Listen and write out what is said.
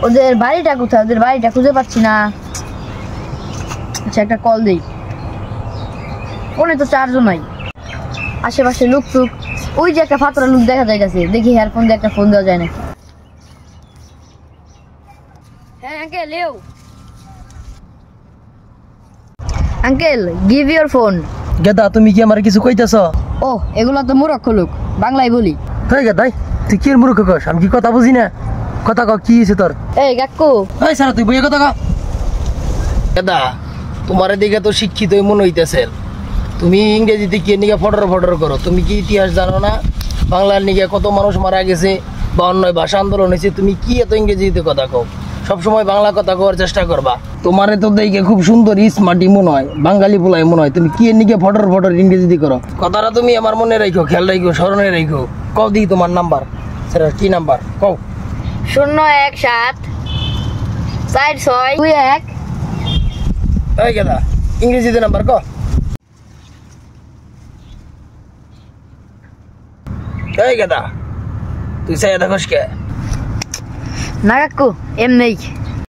ওদের বাড়িটা কোথায়? ওদের বাড়িটা খুঁজে পাচ্ছি না। আচ্ছা একটা কল দিই। ফোনে তো চার্জও নাই। আশেপাশে লোক টুক, ওই যে একটা ফাতরা লোক দেখা যাইতেছে, দেখি হেয়ারফোন দিয়ে একটা ফোন দেওয়া যায় নাকি। হ্যাঁ uncle, uncle give your phone. গেদা তুমি কি আমার কিছু কইতেছ? ও এগুলো তো মূর্খ লোক, বাংলায় বলি। হ্যাঁ গেদাই, তুই কি মূর্খ কস? আমি কি কথা বুঝি না? কথা ক, কি হয়েছে তোর? এই কাকু, এই সারা তুই বইয়ে কথা ক। গেদা তোমার দিকে তো শিক্ষিত মনে হইতেছে, তুমি ইংরেজিতে কি নিকে ফটর ফটর করো? তুমি কি ইতিহাস জানো না? বাংলার নিকে কত মানুষ মারা গেছে, 52 ভাষা আন্দোলন হয়েছে, তুমি কি এত ইংরেজিতে কথা কও? সবসময় বাংলা কথা কওয়ার চেষ্টা করবা। তোমার তো দেখে খুব সুন্দর স্মার্টি মনে হয়, বাঙালি পোলাই মনে হয়। তুমি কি নিকে ফটর ফটর ইংরেজিতে করো? কথাটা তুমি আমার মনে রাখো, খেয়াল রাখো, স্মরণে রাখো। কও দিই তোমার নাম্বার, সেটা কি নাম্বার কও? 0174621। এই গেদা ইংরেজিতে নাম্বার ক। এই গেদা তুই চাই দেখোস কে? না কাকু এমনি।